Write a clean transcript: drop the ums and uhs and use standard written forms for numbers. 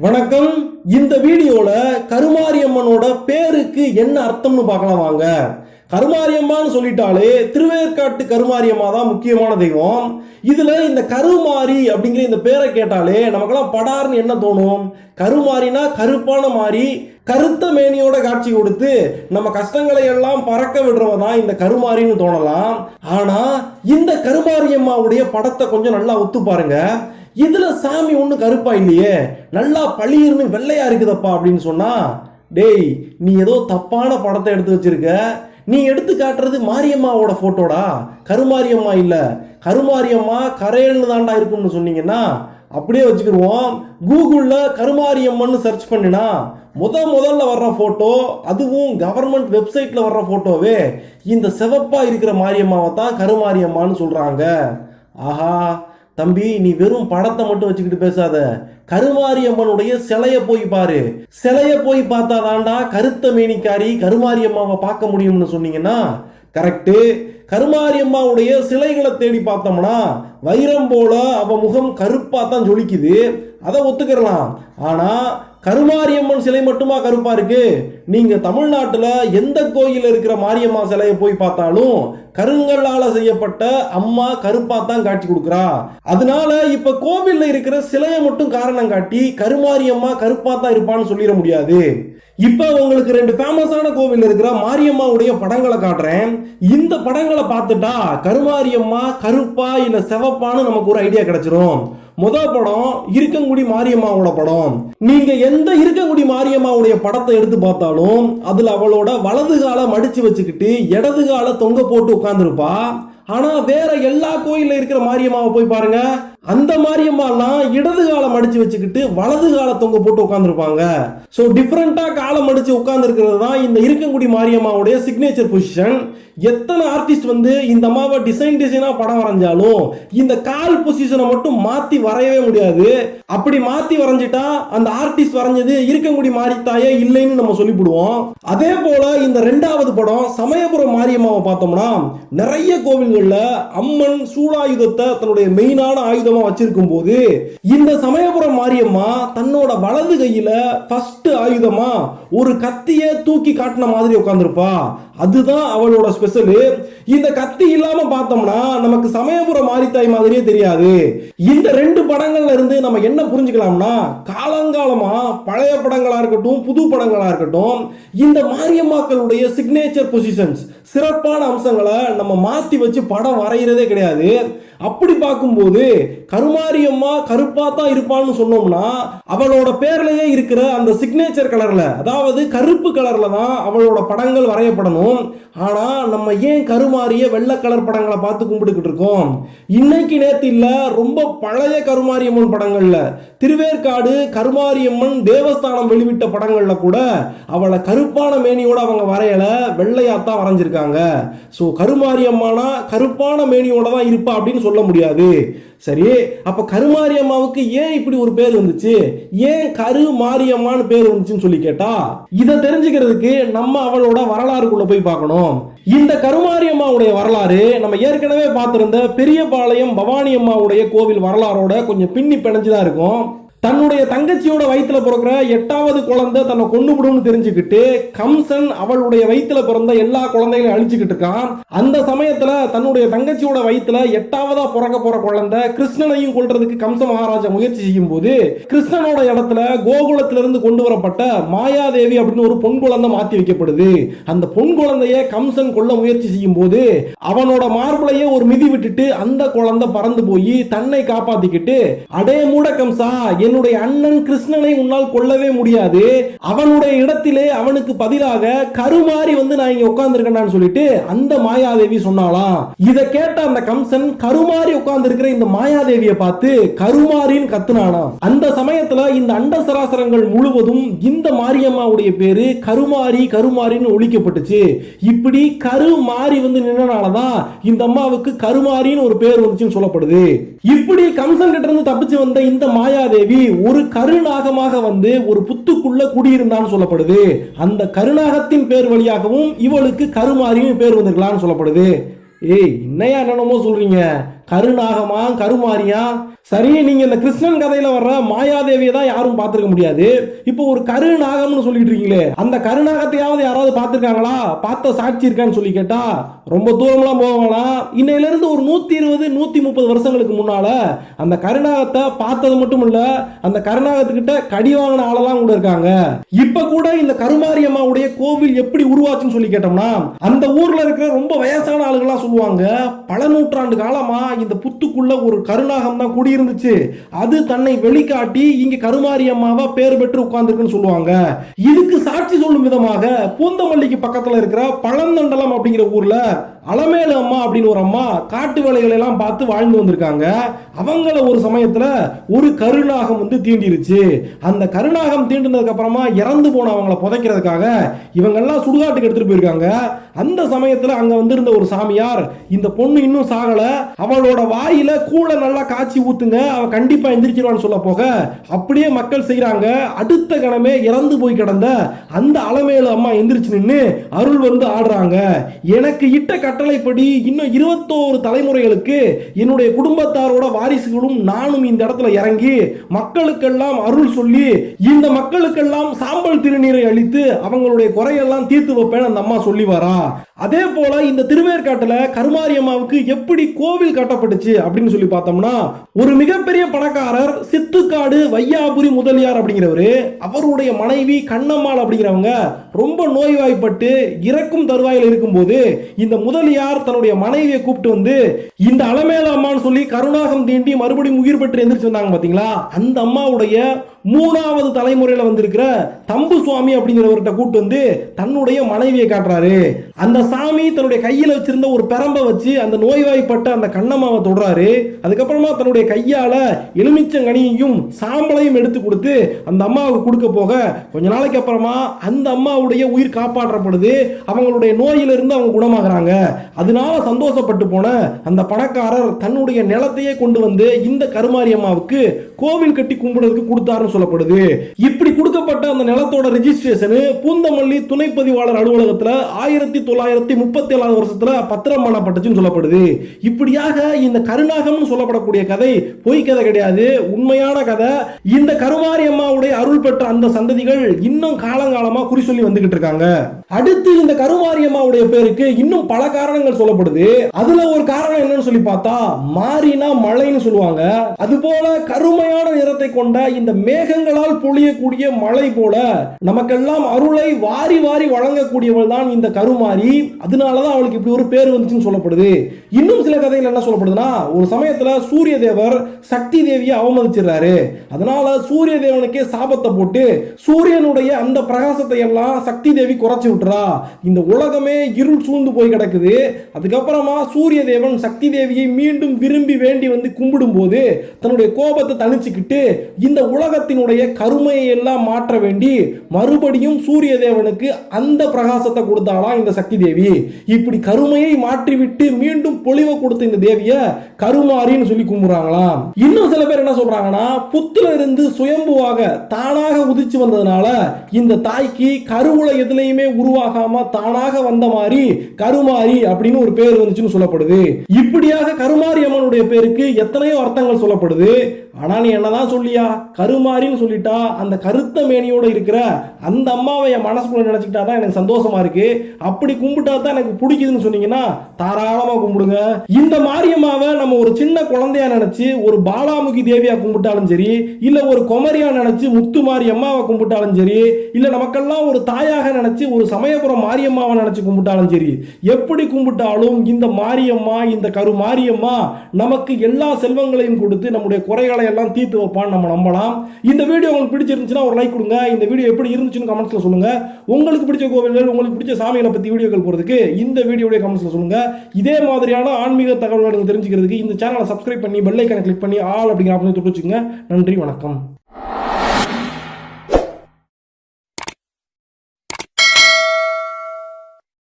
வணக்கம். இந்த வீடியோல கருமாரியம்மனோட பேருக்கு என்ன அர்த்தம்னு பார்க்கலாம் வாங்க. கருமாரியம்மான்னு சொல்லிட்டாலே திருவேற்காட்டு கருமாரியம்மா தான் முக்கியமான தெய்வம். இதுல இந்த கருமாரி அப்படிங்கிற இந்த பேரை கேட்டாலே நமக்கெல்லாம் படார்னு என்ன தோணும்? கருமாரினா கருப்பான மாறி, கருத்த மேனியோட காட்சி கொடுத்து நம்ம கஷ்டங்களை எல்லாம் பறக்க விடுறவ தான் இந்த கருமாரின்னு தோணலாம். ஆனா இந்த கருமாரியம்மாவுடைய படத்தை கொஞ்சம் நல்லா ஒத்து பாருங்க. இதுல சாமி ஒண்ணு கருப்பா இல்லையே, நல்லா பளிர்னு வெள்ளையா இருக்குதப்பா அப்படின்னு சொன்னா, டேய் நீ ஏதோ தப்பான படத்தை எடுத்து வச்சிருக்க. நீ எடுத்து காட்டுறது மாரியம்மாவோட போட்டோடா, கருமாரியம்மா இல்ல. கருமாரியம்மா கரையல்னு தாண்டா இருக்கும்னு சொன்னீங்கன்னா அப்படியே வச்சுக்கிடுவோம். கூகுள்ல கருமாரியம்மன் சர்ச் பண்ணினா முதல்ல வர்ற போட்டோ, அதுவும் கவர்மெண்ட் வெப்சைட்ல வர்ற போட்டோவே இந்த சிவப்பா இருக்கிற மாரியம்மாவை தான் கருமாரியம்மான்னு சொல்றாங்க. ஆஹா தம்பி, நீ வெறும் படத்தை மட்டும் வச்சுக்கிட்டு பேசாத. கருமாரியம்மனுடைய சிலைய போய் பாரு. சிலைய போய் பார்த்தா தாண்டா கருத்த மேனிக்காரி கருமாரியம்மாவை பார்க்க முடியும்னு சொன்னீங்கன்னா கரெக்டு. கருமாரியம்மாவுடைய சிலைகளை தேடி பார்த்தோம்னா வைரம் போல அவ முகம் கருப்பா தான் ஜொலிக்குது, அதை ஒத்துக்கிறலாம். ஆனா கருமாரியம்மன் சிலை மட்டுமா கருப்பா இருக்கு? நீங்க தமிழ்நாட்டுல எந்த கோயில இருக்கிற மாரியம்மா சிலையை போய் பார்த்தாலும் கருங்கல்லால செய்யப்பட்ட அம்மா கருப்பா தான் காட்சி கொடுக்குறா. அதனால இப்ப கோவில்ல இருக்கிற சிலையை மட்டும் காரணம் காட்டி கருமாரியம்மா கருப்பா தான் இருப்பான்னு சொல்லிட முடியாது. இப்ப உங்களுக்கு ரெண்டு ஃபேமஸான கோவில் இருக்கிற மாரியம்மாவுடைய படங்களை காட்டுறேன். இந்த படங்களை பார்த்துட்டா கருமாரியம்மா கருப்பா இல்ல சிவப்பான்னு நமக்கு ஒரு ஐடியா கிடைச்சிரும். முதல் படம் இருக்கங்குடி மாரியம்மாவோட படம். நீங்க எந்த இருக்கங்குடி மாரியம்மாவுடைய படத்தை எடுத்து பார்த்தாலும் அதுல அவளோட வலது காலை மடிச்சு வச்சுக்கிட்டு இடது காலை தொங்க போட்டு உட்கார்ந்துருப்பா. ஆனா வேற எல்லா கோயில்ல இருக்கிற மாரியம்மாவை போய் பாருங்க, அந்த மாரியம்மாலாம் இடது காலை மடிச்சு வச்சுக்கிட்டு வலது காலை தொங்க போட்டு உட்கார்ந்துருப்பாங்க. ஸோ டிஃப்ரெண்டா காலை மடிச்சு உட்கார்ந்து இருக்கிறது தான் இந்த இருக்கங்குடி மாரியம்மாவுடைய சிக்னேச்சர் பொசிஷன். எத்தனை ஆர்டிஸ்ட் இந்த அம்மாவை டிசைனா படம் வரைஞ்சாலும் இந்த கால் பொசிஷனை மட்டும் மாத்தி வரையவே முடியாது. அப்படி மாத்தி வரைஞ்சிட்டா அந்த ஆர்டிஸ்ட் வரைஞ்சது இருக்கங்குடி மாரித்தாயே இல்லைன்னு நம்ம சொல்லிவிடுவோம். அதே போல இந்த ரெண்டாவது படம் சமயபுரம் மாரியம்மாவை பார்த்தோம்னா நிறைய கோவில்கள்ல அம்மன் சூலாயுதத்தை தன்னுடைய மெயினான ஆயுதமா வச்சிருக்கும் போது இந்த சமயபுரம் மாரியம்மா தன்னோட வலது கையில ஃபர்ஸ்ட் ஆயுதமா ஒரு கத்தியை தூக்கி காட்டின மாதிரி உட்கார்ந்துருப்பா. அதுதான் அவளோட ஸ்பெஷல். இந்த கத்தி இல்லாம பார்த்தோம்னா நமக்கு சமயபுரம் மாரித்தாய் மாதிரியே தெரியாது. இந்த ரெண்டு படங்கள்ல இருந்து நம்ம என்ன புரிஞ்சுக்கலாம்னா, காலங்காலமா பழைய படங்களா இருக்கட்டும் புது படங்களா இருக்கட்டும் இந்த மாரியம்மாக்களுடைய சிக்னேச்சர் பொசிஷன்ஸ் சிறப்பான அம்சங்களை நம்ம மாத்தி வச்சு படம் வரைகிறதே கிடையாது. அப்படி பார்க்கும்போது கருமாரியம்மா கருப்பா தான் இருப்பான்னு சொன்னோம்னா அவளோட பேர்லயே இருக்கிற அந்த சிக்னேச்சர் கலர்ல, அதாவது கருப்பு கலர்ல தான் அவளோட படங்கள் வரையப்படணும். ஆனா நம்ம ஏன் கருமாரிய வெள்ளை கலர் படங்களை பார்த்து கும்பிட்டுக்கிட்டு இருக்கோம்? இன்னைக்கு நேத்து இல்ல, ரொம்ப பழைய கருமாரியம்மன் படங்கள்ல, திருவேற்காடு கருமாரியம்மன் தேவஸ்தானம் வெளிவிட்ட படங்கள்ல கூட அவளை கருப்பான மேனியோட அவங்க வரையல, வெள்ளையாத்தான் வரைஞ்சிருக்காங்க. சோ கருமாரியம்மானா கருப்பான மேனியோட தான் இருப்பா அப்படின்னு சொல்ல முடியாது. சரி, அப்ப கருமாரியம்மாவுக்கு ஏன் இப்படி ஒரு பேர் வந்துச்சு? ஏன் கருமாரியம்மான்னு பேர் வந்துச்சுன்னு சொல்லி கேட்டா, இதை தெரிஞ்சுக்கிறதுக்கு நம்ம அவளோட வரலாறுக்குள்ள போய் பார்க்கணும். இந்த கருமாரியம்மாவுடைய வரலாறு நம்ம ஏற்கனவே பார்த்திருந்த பெரியபாளையம் பவானி அம்மாவுடைய கோவில் வரலாறோட கொஞ்சம் பின்னி பிணைஞ்சுதான் இருக்கும். தன்னுடைய தங்கச்சியோட வயிற்றுல பிறக்கிற 8வது குழந்தை தன்னை கொண்டு விடும்னு தெரிஞ்சுக்கிட்டு கம்சன் அவளுடைய வயிற்றுல பிறந்த எல்லா குழந்தைகளையும் அழிச்சுக்கிட்டு இருக்கான். அந்த சமயத்துல தன்னுடைய தங்கச்சியோட வயிற்றுல 8வதா பிறக்க போற குழந்தை கிருஷ்ணனையும் கொல்றதுக்கு கம்ச மகாராஜா முயற்சி செய்யும் போது கிருஷ்ணனோட இடத்துல கோகுலத்திலிருந்து கொண்டு வரப்பட்ட மாயாதேவி அப்படின்னு ஒரு பொன் குழந்தை மாத்தி வைக்கப்படுது. அந்த பொன் குழந்தைய கம்சன் கொல்ல முயற்சி செய்யும் போது அவனோட மார்பளையே ஒரு மிதி விட்டுட்டு அந்த குழந்தை பறந்து போய் தன்னை காப்பாத்திக்கிட்டு, அடே மூட கம்சா, என்னுடைய அண்ணன் கிருஷ்ணனை உன்னால் கொல்லவே முடியாது, அவனுடைய இடத்திலே அவனுக்கு பதிலாக கருமாரி நான் இங்க உட்கார்ந்துருக்கேன்னு சொல்லிட்டு அந்த மாயாதேவி சொன்னாலாம். இதை கேட்ட அந்த கம்சன் கருமாரி உட்கார்ந்து இருக்கிற இந்த மாயாதேவியை பார்த்து கருமாரின்னு கத்துனானா. அந்த சமயத்துல இந்த அண்ட சராசரங்கள் முழுவதும் இந்த மாரியம்மாவுடைய பேரு கருமாரி கருமாரின்னு ஒழிக்கப்பட்டுச்சு. இப்படி கருமாரி நின்னனாலதான் இந்த அம்மாவுக்கு கருமாரின்னு ஒரு பேர் வந்துச்சுன்னு சொல்லப்படுது. இப்படி கம்சன் கிட்ட இருந்து தப்பிச்சு வந்த இந்த மாயாதேவி ஒரு கருநாகமாக ஒரு புத்துக்குள்ள குடியிருந்தான்னு சொல்லப்படுது. அந்த கருநாகத்தின் பேர் வழியாகவும் இவளுக்கு கருமாரின்னு பேர் வந்திருக்கலாம்னு சொல்லப்படுது. ஏய், என்னையா என்னமோ சொல்றீங்க? கருநாகமா கருமாரியா? சரி, நீங்க இந்த கிருஷ்ணன் கதையில வர்ற மாயாதேவியை தான் யாரும் பார்த்திருக்க முடியாது. இப்போ ஒரு கருநாகம்னு சொல்லிட்டு இருக்கீங்களே, அந்த கருநாகத்தையாவது யாராவது பார்த்திருக்காங்களா? பார்த்த சாட்சி இருக்கான்னு சொல்லி கேட்டா ரொம்ப தூரம்லாம் போவாங்களா? இன்னையில இருந்து ஒரு 120 130 வருஷங்களுக்கு முன்னால அந்த கருநாகத்தை பார்த்தது மட்டும் இல்ல, அந்த கருநாகத்துக்கிட்ட கடி வாங்கின ஆளெல்லாம் கூட இருக்காங்க. இப்ப கூட இந்த கருமாரியம்மாவுடைய கோவில் எப்படி உருவாச்சுன்னு சொல்லி கேட்டோம்னா, அந்த ஊர்ல இருக்கிற ரொம்ப வயசான ஆளுகள்லாம் சொல்லுவாங்க, பல நூற்றாண்டு காலமா இந்த புத்துக்குள்ள ஒரு கருநாகம் தான் குடியிருந்துச்சு. அது தன்னை வெளிக்காட்டி இங்க கருமாரியம்மாவா பேர் பெற்று உட்கார்ந்துருக்குன்னு சொல்லுவாங்க. இதுக்கு சாட்சி சொல்லும் விதமாக பூந்தமல்லிக்கு பக்கத்துல இருக்கிற பழந்தண்டலம் அப்படிங்கிற ஊர்ல அலமேலு அம்மா அப்படின்னு ஒரு அம்மா காட்டு வேலைகளை எல்லாம் பார்த்து வாழ்ந்து வந்திருக்காங்க. அவங்கள ஒரு சமயத்துல ஒரு கருநாகம் வந்து தீண்டிருச்சு. அந்த கருநாகம் தீண்டினதுக்கு அப்புறமா இறந்து போன அவங்கள புதைக்கிறதுக்காக இவங்க எல்லாம் சுடுகாட்டுக்கு எடுத்துட்டு போயிருக்காங்க. அந்த சமயத்துல அங்க வந்திருந்த ஒரு சாமியார், இந்த பொண்ணு இன்னும் சாகல, அவளோட வாயில கூளை நல்லா காய்ச்சி ஊத்துங்க, அவ கண்டிப்பா எந்திரிச்சிருவான்னு சொல்ல போக அப்படியே மக்கள் செய்யறாங்க. அடுத்த கணமே இறந்து போய் கிடந்த அந்த அலமேலு அம்மா எந்திரிச்சு நின்று அருள் வந்து ஆடுறாங்க. எனக்கு இட்ட கட்டளைப்படி இன்னும் 21 தலைமுறைகளுக்கு என்னுடைய குடும்பத்தாரோட வாரிசுகளும் நானும் இந்த இடத்துல இறங்கி மக்களுக்கெல்லாம் அருள் சொல்லி இந்த மக்களுக்கெல்லாம் சாம்பல் திருநீரை அளித்து அவங்களுடைய குறையெல்லாம் தீர்த்து வைப்பேன் அந்த அம்மா சொல்லி வரா. அதே போல இந்த திருவேற்காட்டுல கருமாரியம்மாவுக்கு எப்படி கோவில் கட்டப்பட்டுச்சு அப்படின்னு சொல்லி பார்த்தோம்னா, ஒரு மிகப்பெரிய பணக்காரர் சித்துக்காடு வையாபுரி முதலியார் அப்படிங்கிறவரு, அவருடைய மனைவி கண்ணம்மாள் அப்படிங்கிறவங்க ரொம்ப நோய்வாய்ப்பட்டு இறக்கும் தருவாயில் இருக்கும்போது இந்த முதலியார் தன்னுடைய மனைவியை கூப்பிட்டு வந்து இந்த அலமேலு அம்மான்னு சொல்லி கருநாகம் தீண்டி மறுபடியும் உயிர் பெற்று எந்திரிச்சு வந்தாங்க பாத்தீங்களா, அந்த அம்மாவுடைய 3வது தலைமுறையில வந்திருக்கிற தம்பு சுவாமி அப்படிங்கிறவர்கிட்ட கூட்டு வந்து தன்னுடைய மனைவியை காட்டுறாரு. அந்த சாமி தன்னுடைய கையில வச்சிருந்த ஒரு பெரம்பை வச்சு அந்த நோய்வாய்ப்பட்ட அந்த கண்ணம்மாவை தொடுறாரு. அதுக்கப்புறமா தன்னுடைய கையால எலுமிச்சங்கனியையும் சாம்பலையும் எடுத்து கொடுத்து அந்த அம்மாவுக்கு கொடுக்க போக கொஞ்ச நாளைக்கு அப்புறமா அந்த அம்மாவுடைய உயிர் காப்பாற்றப்படுது. அவங்களுடைய நோயிலிருந்து அவங்க குணமாகறாங்க. அதனால சந்தோஷப்பட்டு போன அந்த பணக்காரர் தன்னுடைய நிலத்தையே கொண்டு வந்து இந்த கருமாரியம்மாவுக்கு கோவில் கட்டி கும்பிடுறதுக்கு கொடுத்தாருன்னு சொல்லப்படுது. இப்படி கொடுக்கப்பட்ட அந்த நிலத்தோட ரெஜிஸ்ட்ரேஷன் பூந்தமல்லி துணைப்பதிவாளர் அலுவலகத்துல 1937 வருஷத்துல பத்திரம் பண்ணப்பட்டுச்சுன்னு சொல்லப்படுது. இப்படியாக இந்த கருநாகம்னு சொல்லப்படக்கூடிய கதை பொய் கதை கிடையாது, உண்மையான கதை. இந்த கருமாரியம்மாவுடைய அருள் பெற்ற அந்த சந்ததிகள் இன்னும் காலங்காலமா குறி சொல்லி வந்துகிட்டு இருக்காங்க. அடுத்து இந்த கருமாரியம்மாவுடைய பேருக்கு இன்னும் பல காரணங்கள் சொல்லப்படுது. அதுல ஒரு காரணம் என்னன்னு சொல்லி பார்த்தா, மாரினா மழைன்னு சொல்லுவாங்க. அதுபோல கருமையான நிறத்தை கொண்ட இந்த மேகங்களால் பொழியக்கூடிய மழை போல நமக்கெல்லாம் அருளை வாரி வாரி வழங்கக்கூடியவள் தான் இந்த கருமாரி. அதனாலதான் அவளுக்கு இப்படி ஒரு பேர் வந்துச்சுன்னு சொல்லப்படுது. இன்னும் சில கதைகள் என்ன சொல்லப்படுதுன்னா, ஒரு சமயத்துல சூரிய தேவர் சக்தி தேவியை அவமதிச்சிடறாரு. அதனால சூரிய தேவனுக்கே சாபத்தை போட்டு சூரியனுடைய அந்த பிரகாசத்தை எல்லாம் சக்தி தேவி குறைச்சு விட்டுறா. இந்த உலகமே இருள் சூழ்ந்து போய் கிடக்குது. அதுக்கப்புறமா சூரிய தேவன் சக்தி தேவியை மீண்டும் விரும்பி வேண்டி வந்து கும்பிடும் போது தன்னுடைய கோபத்தை தணிச்சுக்கிட்டு இந்த உலகத்தினுடைய கருமையை எல்லாம் மாற்ற வேண்டி மறுபடியும் சூரிய தேவனுக்கு அந்த பிரகாசத்தை கொடுத்தாலாம் இந்த சக்தி தேவி. இப்படி கருமையை மாற்றிவிட்டு மீண்டும் பொலிவை கொடுத்த இந்த தேவிய கருமாரின்னு சொல்லி கும்பிடுறாங்களாம். இன்னும் சில பேர் என்ன சொல்றாங்கன்னா, புத்துல இருந்து சுயம்புவாக தானாக உதிச்சு வந்ததுனால இந்த தாய்க்கு கருவுல எதுலையுமே உருவாகாம தானாக வந்த மாதிரி கருமாரி அப்படின்னு ஒரு பேர் வந்துச்சுன்னு சொல்லப்படுது. இப்படியாக கருமாரி அம்மனுடைய பேருக்கு எத்தனையோ அர்த்தங்கள் சொல்லப்படுது. ஆனா நீ என்னதான் சொல்லியா, கருமாரின்னு சொல்லிட்டா அந்த கருத்த மேனியோட இருக்கிற அந்த அம்மாவை என் மனசுக்குள்ள நினைச்சுக்கிட்டா தான் எனக்கு சந்தோஷமா இருக்கு, அப்படி கும்பிட்டா தான் எனக்கு பிடிக்குதுன்னு சொன்னீங்கன்னா தாராளமா கும்பிடுங்க. இந்த மாரியம்மாவை நம்ம ஒரு சின்ன குழந்தையா நினைச்சு ஒரு பாலாமுகி தேவியா கும்பிட்டாலும் சரி, இல்ல ஒரு குமரியா நினைச்சு முத்து மாரியம்மாவை கும்பிட்டாலும் சரி, இல்ல நமக்கெல்லாம் ஒரு தாயாக நினைச்சு ஒரு சமயபுரம் மாரியம்மாவை நினைச்சு கும்பிட்டாலும் சரி, எப்படி கும்பிட்டாலும் இந்த மாரியம்மா, இந்த கரு மாரியம்மா நமக்கு எல்லா செல்வங்களையும் கொடுத்து நம்முடைய குறைகளை எல்லாம் தீர்த்து வைப்பான்னு நம்ம நம்பலாம். இந்த வீடியோ உங்களுக்கு பிடிச்சிருந்துச்சுன்னா ஒரு லைக் கொடுங்க. இந்த வீடியோ எப்படி இருந்துச்சுன்னு கமெண்ட்ஸ்ல சொல்லுங்க. உங்களுக்கு பிடிச்ச கோவில்கள், உங்களுக்கு பிடிச்ச சாமிகளை பத்தி வீடியோக்கள் போறதுக்கு இந்த வீடியோடைய கமெண்ட்ஸ்ல சொல்லுங்க. இதே மாதிரியான ஆன்மீக தகவல்களை தெரிஞ்சுக்கிறதுக்கு இந்த சேனலை சப்ஸ்கிரைப் பண்ணி பெல் ஐகானை கிளிக் பண்ணி ஆல் அப்படிங்கிற ஆப்ஷனை தொட்டு வச்சுங்க. நன்றி, வணக்கம்.